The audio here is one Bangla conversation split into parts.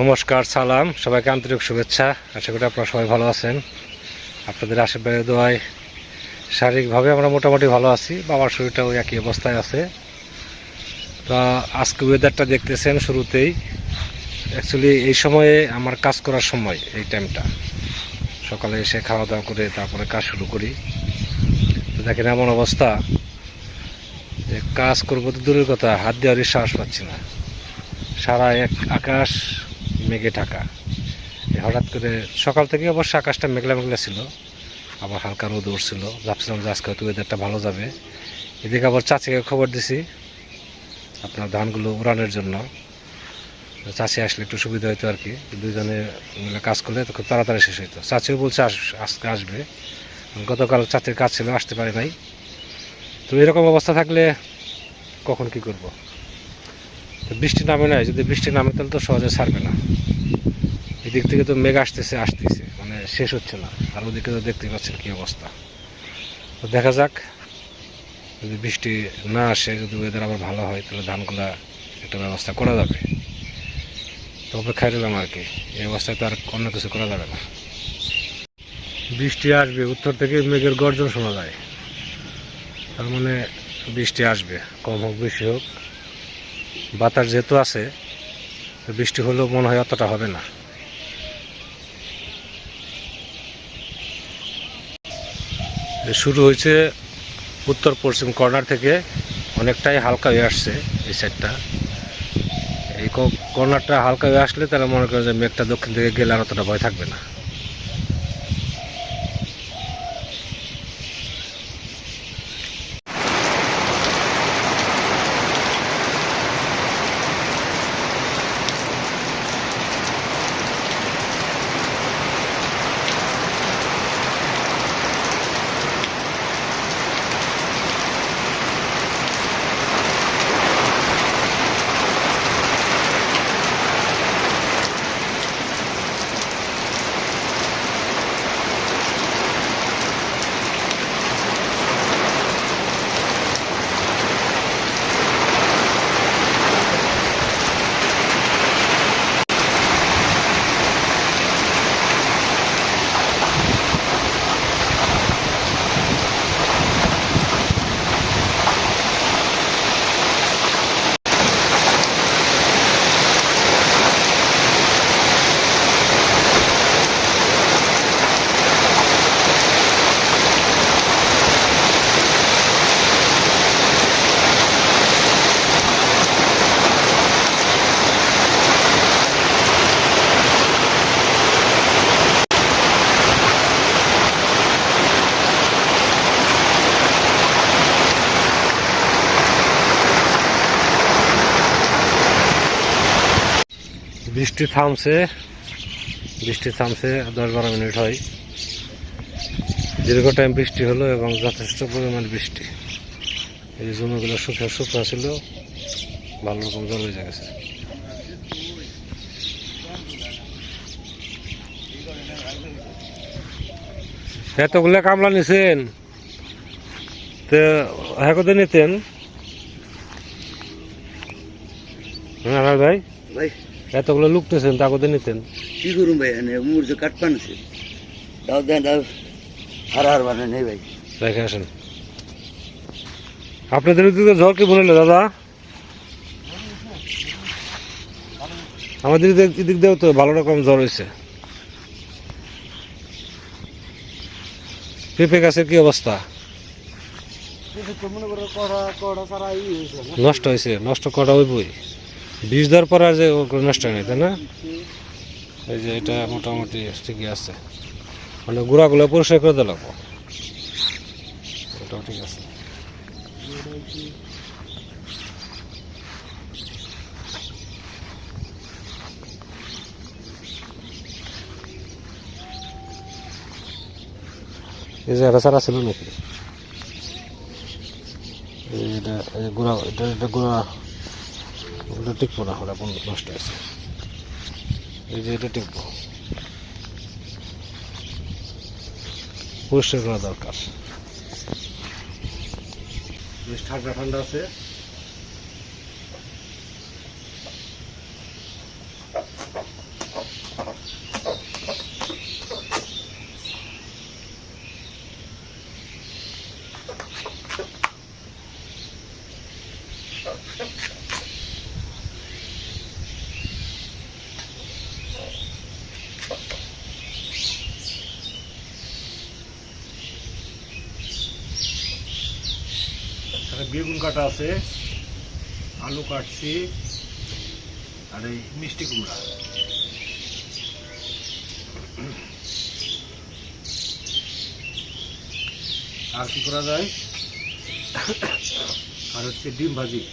নমস্কার, সালাম, সবাইকে আন্তরিক শুভেচ্ছা। আশা করি আপনারা সবাই ভালো আছেন। আপনাদের আশীর্বাদে দোয়ায় শারীরিকভাবে আমরা মোটামুটি ভালো আছি। বাবার শরীরটাও একই অবস্থায় আছে। তো আজকে ওয়েদারটা দেখতেছেন শুরুতেই, অ্যাকচুয়ালি এই সময়ে আমার কাজ করার সময়, এই টাইমটা সকালে এসে খাওয়া দাওয়া করে তারপরে কাজ শুরু করি। তো দেখেন এমন অবস্থা যে কাজ করবো তো দূরের কথা, হাত দেওয়ারই সাহস পাচ্ছি না। সারা এক আকাশ মেঘে ঢাকা। হঠাৎ করে সকাল থেকে অবশ্য আকাশটা মেঘলা মেঘলা ছিল, আবার হালকা রোদ উঠছিল। ভাবছিলাম যে আজকে হয়তো ওয়েদারটা ভালো যাবে। এদিকে আবার চাচিকে খবর দিছি আপনার ধানগুলো উড়ানোর জন্য। চাচি আসলে একটু সুবিধা হইতো আর কি, দুইজনে মিলে কাজ করলে তো খুব তাড়াতাড়ি শেষ হইতো। চাচিও বলছে আজকে আসবে, গতকাল চাচির কাজ ছিল, আসতে পারে নাই। তো এরকম অবস্থা থাকলে কখন কি করব? তো বৃষ্টি নামে নাই, যদি বৃষ্টি নামে তাহলে তো সহজে ছাড়বে না। এদিক থেকে তো মেঘ আসতেছে মানে শেষ হচ্ছে না। আর ওদিকে তো দেখতেই পাচ্ছেন কি অবস্থা। তো দেখা যাক, যদি বৃষ্টি না আসে, যদি ওয়েদার আবার ভালো হয়, তাহলে ধানগুলা একটা ব্যবস্থা করা যাবে। তো অপেক্ষায় রইলাম আর কি। এই অবস্থায় তো আর অন্য কিছু করা যাবে না। বৃষ্টি আসবে, উত্তর থেকে মেঘের গর্জন শোনা যায়। তার মানে বৃষ্টি আসবে, কম হোক বেশি হোক। বাতাস যেহেতু আছে, তো বৃষ্টি হলেও মনে হয় অতটা হবে না। শুরু হয়েছে উত্তর পশ্চিম কর্নার থেকে, অনেকটাই হালকা হয়ে আসছে এই সাইডটা। এই কর্নারটা হালকা হয়ে আসলে তারা মনে করে যে মেঘটা দক্ষিণ থেকে গেলে আর অতটা ভয় থাকবে না। বৃষ্টি থামছে 10-12 মিনিট হয়। দীর্ঘ টাইম বৃষ্টি হলো এবং যথেষ্ট পরিমাণ বৃষ্টি। এই জমিগুলো শুকনো ছিল, ভালো রকম জল হয়ে গেছে। এতগুলো কামলা নিছেন তো হ্যাঁ কোথায় নিতেন? হ্যাঁ ভাই, এতগুলো লুক নিছেন তা কোথায় নিতেন? কি করুন ভাই, মুর যে কাট পানছে দাও দেন, দাও হার মানে নেই ভাই। দেখে আসেন। আপনাদের দিকে ঝড় কি বলে দাদা? আমাদের এদিক দিয়েও তো ভালো রকম জ্বর হয়েছে। পেঁপে গাছের কি অবস্থা? নষ্ট হয়েছে, নষ্ট করা ওই বই বীজ দেওয়ার পর আর যে নষ্ট হয়নি, তাই না? এই যে এটা মোটামুটি ঠিকই আছে, মানে গুঁড়াগুলো পরিষ্কার করে দিলাম, এটাও ঠিক আছে। এই যে এটা সারা ছিল নাকি? এটা গুঁড়া, এটা গুঁড়া ওটা টিকবো না, ওটা নষ্ট হয়েছে। এই যে এটা টিকবো, পরিষ্কার করা দরকার। বেশ ঠান্ডা ঠান্ডা আছে। বেগুন কাটা আছে, আলু কাটছি, আর এই মিষ্টি কুমড়া। আর কি করা যায়, আর হচ্ছে ডিম ভাজি।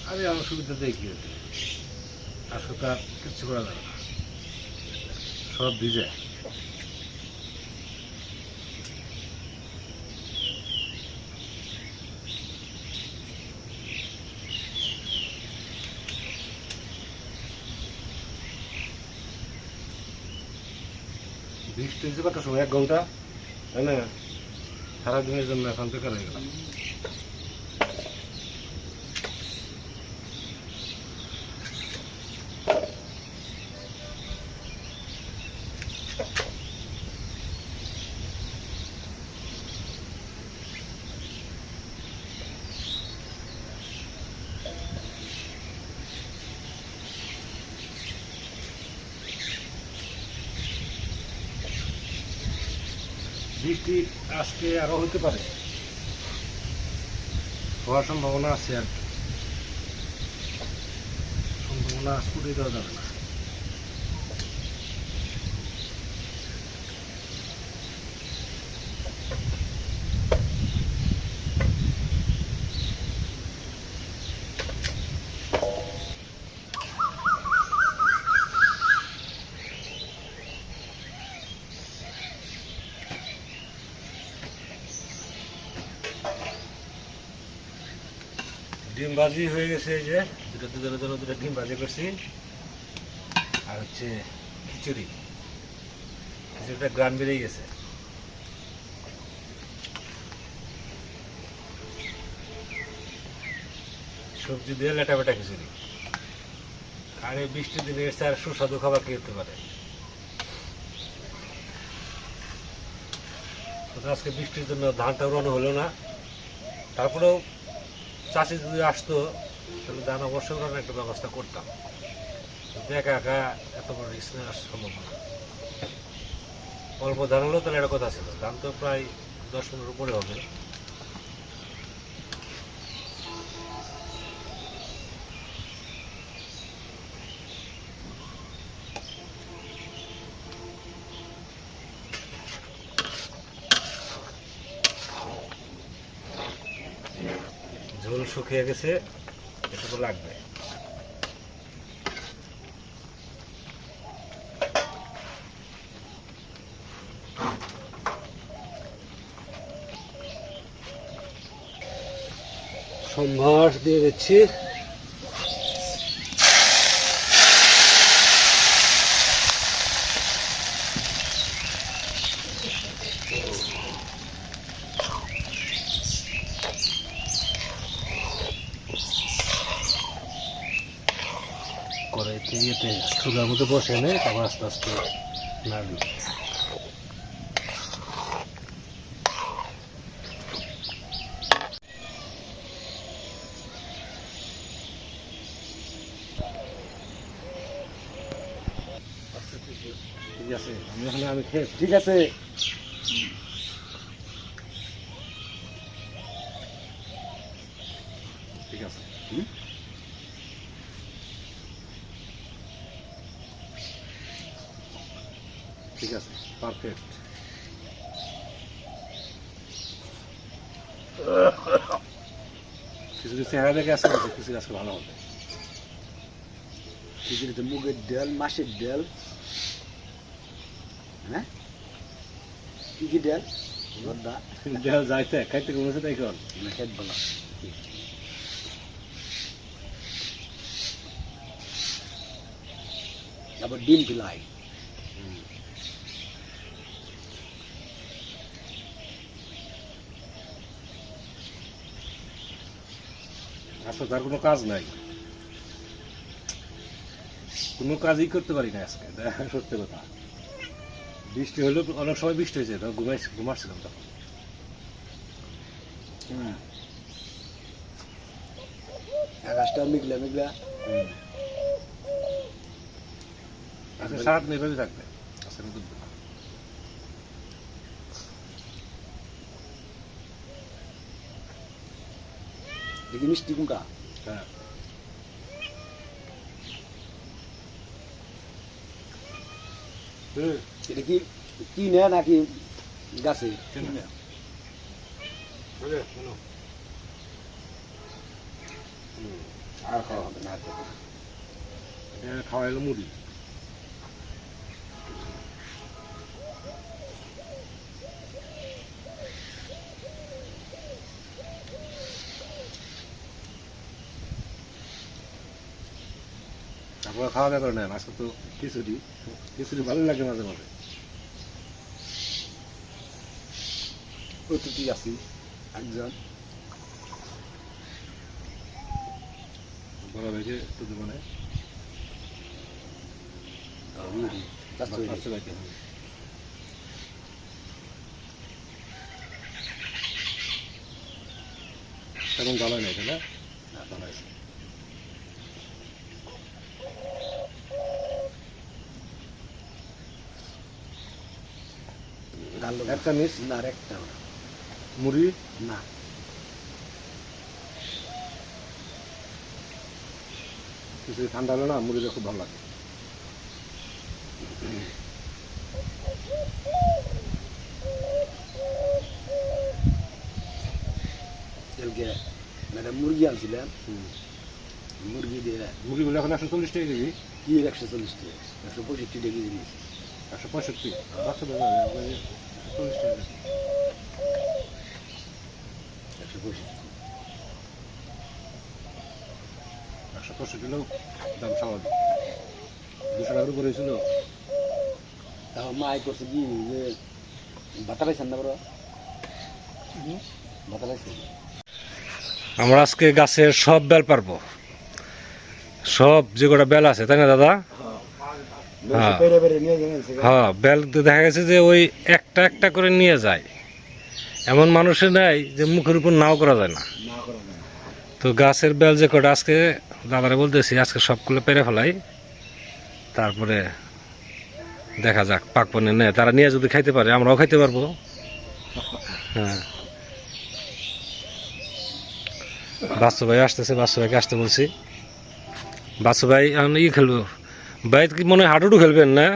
আরে আমার সুবিধা দেখি আজকে তো আর কিচ্ছু করা যাবে না, সব ভিজে। বৃষ্টি হয়েছে কত সময়, 1 ঘন্টা, তাই না? সারাদিনের জন্য এখন বেকার হয়ে গেলাম। বৃষ্টি আজকে আরো হতে পারে, হওয়ার সম্ভাবনা আছে, আর সম্ভাবনা স্কুটি দেওয়া যাবে না। ডিম ভাজি হয়ে গেছে, এই যে দুটো ডিম ভাজি করছি, আর হচ্ছে খিচুড়িটা গ্রান বেরিয়ে গেছে। সবজি দিয়ে লেটা বেটা খিচুড়ি, আর এই বৃষ্টির দিনে এসে আর সুস্বাদু খাবার কি হতে পারে। আজকে বৃষ্টির জন্য ধানটা উড়ানো হলো না, তারপরেও চাষি যদি আসতো তাহলে ধান অবশ্যই উড়ানোর একটা ব্যবস্থা করতাম, কিন্তু একা একা এত বড় রিস্ক নেওয়া সম্ভব না। অল্প ধান হলেও তাহলে একটা কথা ছিল, ধান তো প্রায় 10 মণের উপরে হবে। ঝোল শুকিয়ে গেছে, এটুকু লাগবে। সম্ভার দিয়ে দিচ্ছি। কড়াইতে ইয়েতে চুলার মধ্যে বসে নেই, তারপর আস্তে আস্তে নাড়ি। ঠিক আছে, আমি খেয়ে, ঠিক আছে। ঠিক আছে, ঠিক আছে, পারফেক্ট। কিছু কিছু চেহারা দেখে আসছে, কিছু আজকে ভালো হবে। খিচুড়িতে মুগের ডাল, মাছের ডাল, হ্যাঁ, কি কি ডাল, গদ্দা দেওয়া যাইতে খাইতে কোনো সাথে এখন খেত বলা, আবার ডিম পিলাই। আসলে তার কোনো কাজ নাই, কোনো কাজই করতে পারি না আজকে, সত্যি কথা। বৃষ্টি হলেও অনেক সময় বৃষ্টি হয়েছে, তখন ঘুমাচ্ছিলাম তখন। আকাশটা মেঘলা মেঘলা। আচ্ছা সারাদিন এভাবে থাকবে আচ্ছা নতুন দেখি মিষ্টি কোনটা? হ্যাঁ এটা কি কিনে নাকি গাছে? আর খাওয়া হবে না। খাওয়া এলো মুড়ি আপনারা খাওয়া দাওয়া করে নেন আজকে তো খিচুড়ি খিচুড়ি ভালো লাগে মাঝে মাঝে অতিথি আছি একজন। বড় ভাইকে একটু দেবো না এখন ভালো নেই তাই না ভালো আছে একটা মিস না আর একটা মুড়ি না। কিছু ঠান্ডা হলো না মুড়িটা খুব ভালো লাগে ম্যাডাম মুরগি আনছিলেন, মুরগি দিয়ে মুড়িগুলো এখন 140 টাকা দিবি কি 140 টাকা 165 টাকা কেজি দিয়েছি। 165 বাচ্চা দেবে 140 টাকা 165 165 কিলো দাম স্বাভাবিক 200 টাকার উপরে ছিল তাও মা আয় করছে কি যে ভাতা পাইছেন না বড় ভাতা পাইছেন? আমরা আজকে গাছের সব বেল পারবো সব যে কটা বেল আছে তাই না দাদা হ্যাঁ হ্যাঁ বেল দেখা গেছে যে ওই একটা একটা করে নিয়ে যায় এমন মানুষের নাই যে মুখের উপর নাও করা যায় না তো গাছের বেল যে কটা আজকে দাদারা বলতেছি আজকে সবগুলো পেরে ফেলাই তারপরে দেখা যাক পাক পনে নেয় তারা নিয়ে যদি খাইতে পারে আমরাও খাইতে পারবো হ্যাঁ বাচ্চু ভাই আসতেছে বাচ্চু ভাইকে আসতে বলছি বাচ্চু ভাই খেলবো ভাই কি মনে হয় হাডুডু খেলবেন না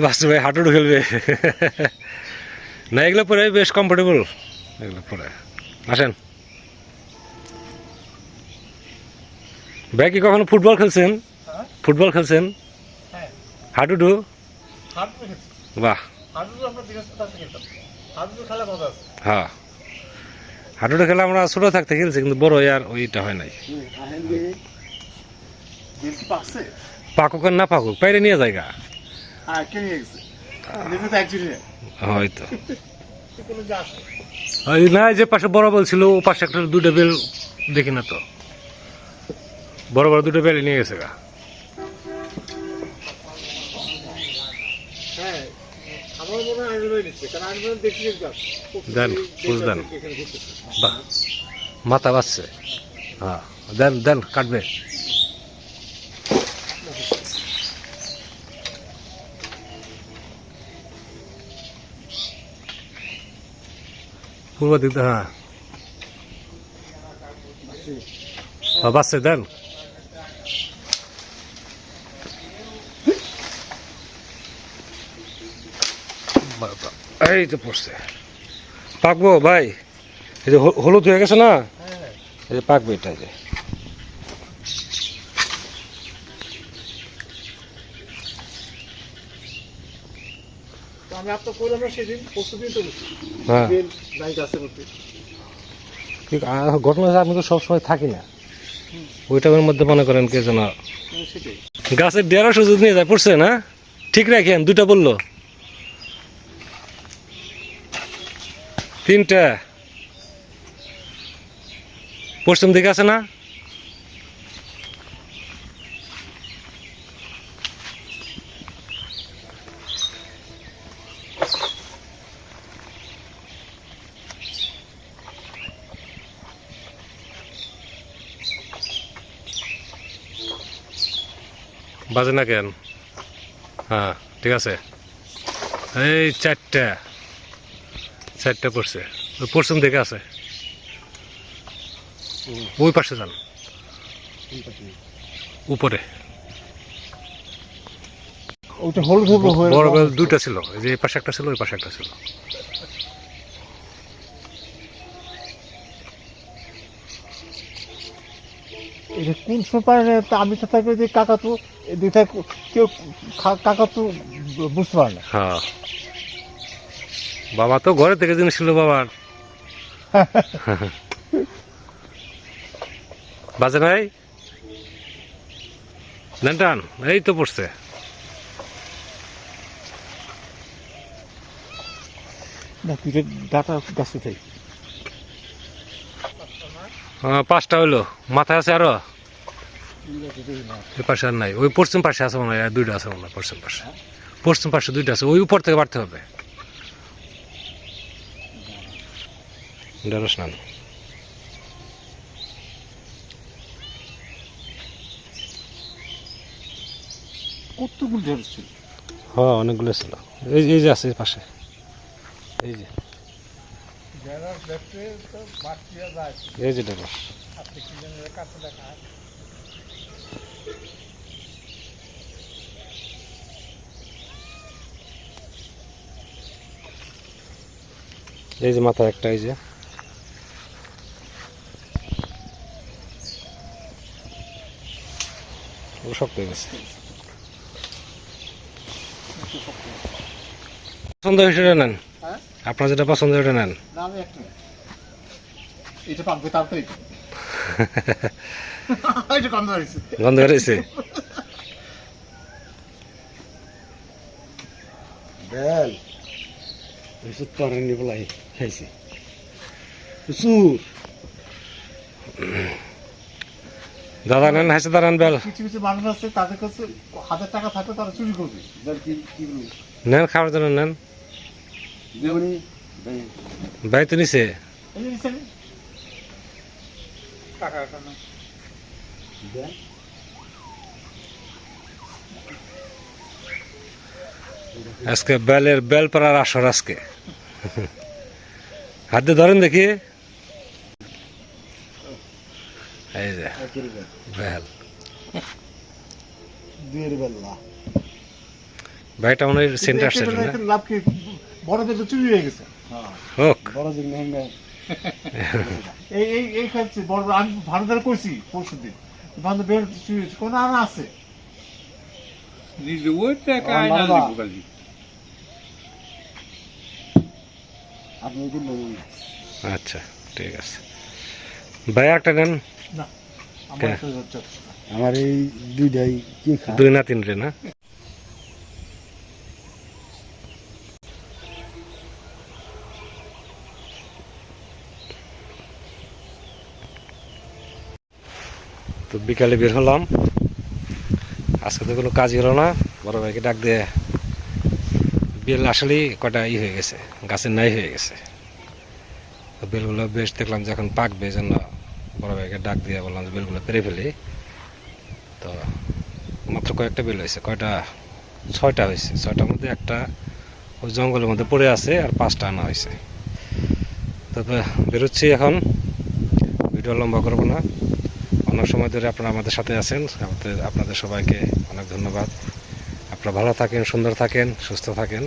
বাচ্চু ভাই হাডুডু খেলবে না এগুলো পরে বেশ কমফোর্টেবল এগুলো পরে আসেন ভাই কি কখনো ফুটবল খেলছেন ফুটবল খেলছেন হাডুডু বাহ হ্যাঁ হাডুডু খেলা আমরা ছোট থাকতে খেলছি কিন্তু বড় আর ওইটা হয় নাই পাকুক আর না পাকুক বাইরে নিয়ে যায়গা হয়তো না যে পাশে বড় বেল ছিল ও পাশে একটা দুটো বেল দেখি না তো বড় বড় দুটো বেল নিয়ে গেছে গা দেন বুঝ দেন বাহ মাথা বাজছে হ্যাঁ দেন দেন কাটবে পূর্ব দিক হ্যাঁ বাজছে দেন এই তো পড়ছে পাকবো ভাই এই যে হলুদ হয়ে গেছে না এই যে পাকবো এটা যে ঘটনা আমি তো সবসময় থাকি না ওই টাইমের মধ্যে মনে করেন কে যেন গাছের ডেরা সুযোগ নিয়ে যায় পড়ছে না ঠিক রাখেন দুটা বললো তিনটা পশ্চিম দিকে আছে না বাজে না কেন? হ্যাঁ ঠিক আছে। এই চারটা পড়ছে, ওই পশ্চিম দিকে আছে, ওই পাশে যান, উপরে। ওটা হলুদ হয়ে বড় বেল দুইটা ছিল, এই যে এই পাশে একটা ছিল, ওই পাশে একটা ছিল। এটা কোন সময় পারে না, তা আমি তো থাকি যে কাকাতু এদিকে কেউ কাকাতু বুঝতে পারে না। হ্যাঁ, বাবা তো ঘরে থেকে জিনিস ছিল বাবার। বাজে নাই নেন টান, এই তো পড়ছে। না পিঠে ডাটা গাছ উঠাই। হ্যাঁ, 5টা হইলো, মাথায় আছে আরো। এই পাশে আর নাই, ওই পশ্চিম পাশে আছে মনে হয়, আর 2টা আছে মনে হয় পশ্চিম পাশে। পশ্চিম পাশে 2টা আছে, ওই উপর থেকে বাড়তে হবে। ঢেঁড়স নান। কতগুলো ঢেঁড়স ছিল। হ্যাঁ অনেকগুলো ছিল, এই যে আছে এই পাশে, এই যে এই যে ঢেঁড়স। এই যে মাথা একটা, এই যে ও শক্ত হয়ে গেছে। পছন্দ হয়েছে ওটা নেন, হ্যাঁ? আপনার যেটা পছন্দ ওটা নেন। না আমি একটা এটা পাকবে তাড়াতাড়ি। এটা গন্ধ হয়েছে। গন্ধ বেরিয়েছে। বেল ওষুধ করেনি বলাই খাইছি প্রচুর। দাদা নেন, হাসে দাঁড়ান বেল কিছু কিছু মানুষ আছে তাদের কাছে 1000 টাকা থাকলে তারা চুরি করবে। বেল কি বলবো নেন, খাওয়ার জন্য নেন। দেবনি ভাই তো নিছে। এই যে নিছেন টাকা না বেল আজকে বেল পাড়ার আসর আজকে। হাত দিয়ে ধরেন দেখি, এই যে বেল। দুয়ের বেলা ভাইটা মনে হয় সেন্টার আসছে না? লাভ কি বড়দের তো চুরি হয়ে গেছে। হোক। বড় দিন মেহেঙ্গা এই এই এই খাচ্ছে বড়। আমি ভানুদার কইছি পরশুদিন ভানু বের চুরি হয়েছে, কোন আনা আছে আপনি দিন বলুন। আচ্ছা ঠিক আছে, ভাই একটা নেন। না আমার কে? তো যথেষ্ট না। আমার এই দুইটাই কি খা 2 না 3 রে না? তো বিকালে বের হলাম, আজকে তো কোনো কাজই হলো না। বড় ভাইকে ডাক দিয়ে, বেল আসলেই কটা হয়ে গেছে, গাছের নাই হয়ে গেছে। তো বেলগুলো বেশ দেখলাম যে এখন পাকবে, জন্য বড় ভাইকে ডাক দিয়ে বললাম যে বেলগুলো পেরে ফেলি। তো মাত্র কয়েকটা বেল হয়েছে, কয়টা 6টা হয়েছে। 6টার মধ্যে একটা ওই জঙ্গলের মধ্যে পড়ে আছে, আর 5টা আনা হয়েছে। তবে বেরোচ্ছি এখন, ভিডিও লম্বা করবো না। অনেক সময় ধরে আপনারা আমাদের সাথে আছেন, আপনাদের সবাইকে অনেক ধন্যবাদ। আপনারা ভালো থাকেন, সুন্দর থাকেন, সুস্থ থাকেন।